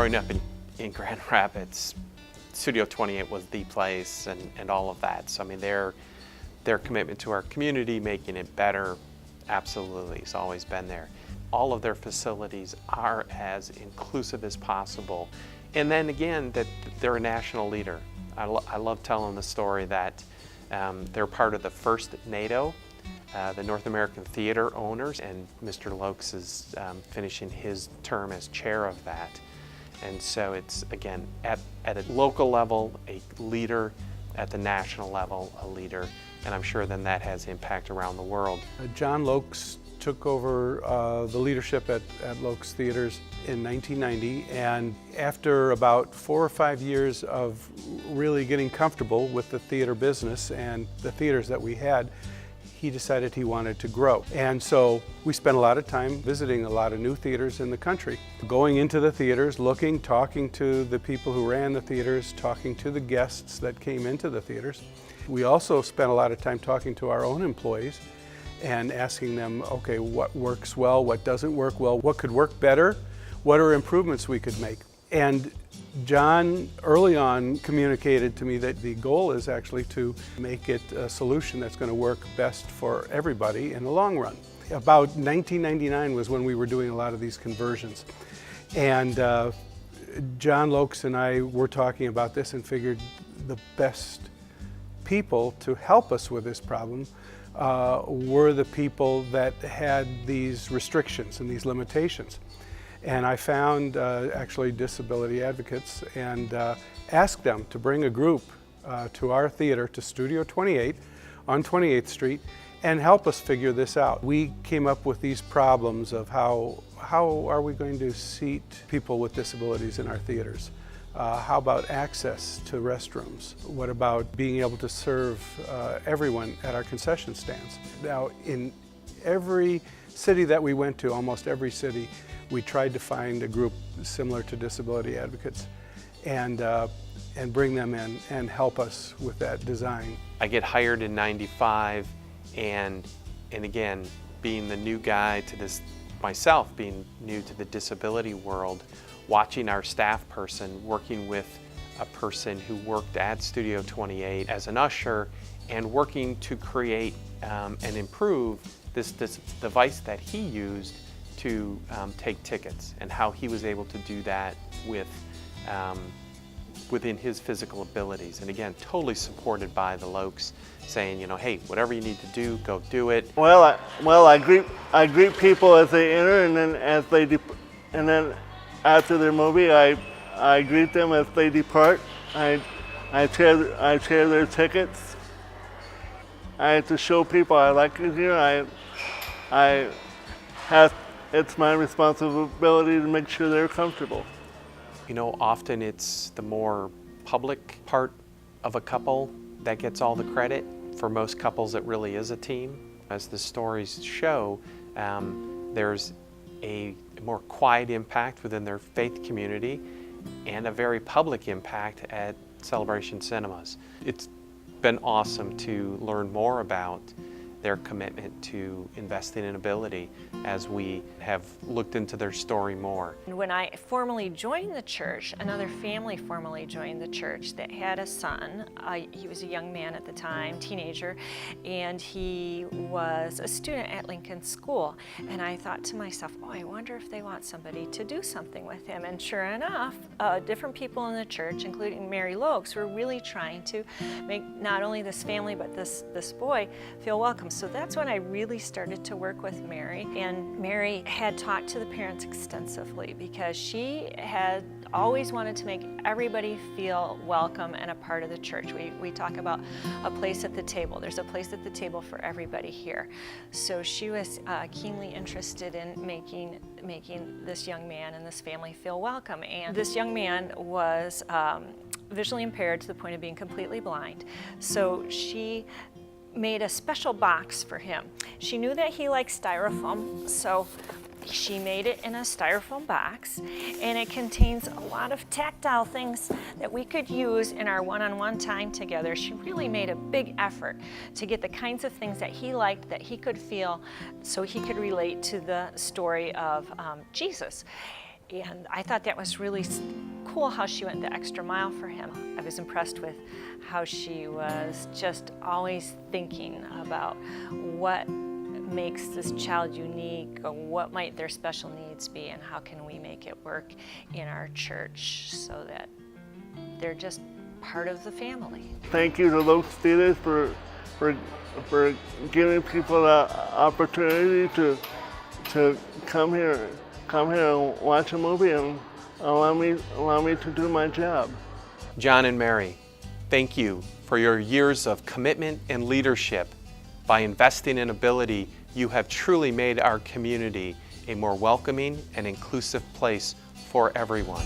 growing up in Grand Rapids, Studio 28 was the place and all of that. So I mean, their commitment to our community, making it better, absolutely, has always been there. All of their facilities are as inclusive as possible. And then again, that they're a national leader. I love telling the story that they're part of the first NATO, the North American Theater Owners, and Mr. Loeks is finishing his term as chair of that. And so it's, again, at a local level, a leader, at the national level, a leader, and I'm sure then that has impact around the world. John Loeks took over the leadership at Loeks Theaters in 1990, and after about 4 or 5 years of really getting comfortable with the theater business and the theaters that we had, he decided he wanted to grow. And so we spent a lot of time visiting a lot of new theaters in the country, going into the theaters, looking, talking to the people who ran the theaters, talking to the guests that came into the theaters. We also spent a lot of time talking to our own employees and asking them, okay, what works well, what doesn't work well, what could work better, what are improvements we could make. And John early on communicated to me that the goal is actually to make it a solution that's going to work best for everybody in the long run. About 1999 was when we were doing a lot of these conversions. And John Loeks and I were talking about this and figured the best people to help us with this problem were the people that had these restrictions and these limitations. And I found actually disability advocates and asked them to bring a group to our theater, to Studio 28 on 28th Street, and help us figure this out. We came up with these problems of how are we going to seat people with disabilities in our theaters? How about access to restrooms? What about being able to serve everyone at our concession stands? Now, in every city that we went to, almost every city, we tried to find a group similar to disability advocates and bring them in and help us with that design. I get hired in '95, and again, being the new guy to this, myself being new to the disability world, watching our staff person working with a person who worked at Studio 28 as an usher and working to create and improve this device that he used to take tickets, and how he was able to do that with within his physical abilities. And again, totally supported by the Loeks, saying, you know, hey, whatever you need to do, go do it. Well, I greet people as they enter, and then and then after their movie, I greet them as they depart. I share their tickets. I have to show people I like it here. It's my responsibility to make sure they're comfortable. You know, often it's the more public part of a couple that gets all the credit. For most couples, it really is a team. As the stories show, there's a more quiet impact within their faith community and a very public impact at Celebration Cinemas. It's been awesome to learn more about their commitment to investing in ability as we have looked into their story more. When I formally joined the church, another family formally joined the church that had a son. He was a young man at the time, teenager, and he was a student at Lincoln School. And I thought to myself, oh, I wonder if they want somebody to do something with him. And sure enough, different people in the church, including Mary Loeks, were really trying to make not only this family but this boy feel welcome. So that's when I really started to work with Mary. And Mary had talked to the parents extensively because she had always wanted to make everybody feel welcome and a part of the church. We talk about a place at the table. There's a place at the table for everybody here. So she was keenly interested in making this young man and this family feel welcome. And this young man was visually impaired to the point of being completely blind. So she made a special box for him. She knew that he liked styrofoam, so she made it in a styrofoam box, and it contains a lot of tactile things that we could use in our one-on-one time together. She really made a big effort to get the kinds of things that he liked, that he could feel, so he could relate to the story of Jesus. And I thought that was really cool how she went the extra mile for him. I was impressed with how she was just always thinking about what makes this child unique, or what might their special needs be, and how can we make it work in our church so that they're just part of the family. Thank you to Loeks Theaters for giving people the opportunity to come here and watch a movie and allow me to do my job. John and Mary, thank you for your years of commitment and leadership. By investing in ability, you have truly made our community a more welcoming and inclusive place for everyone.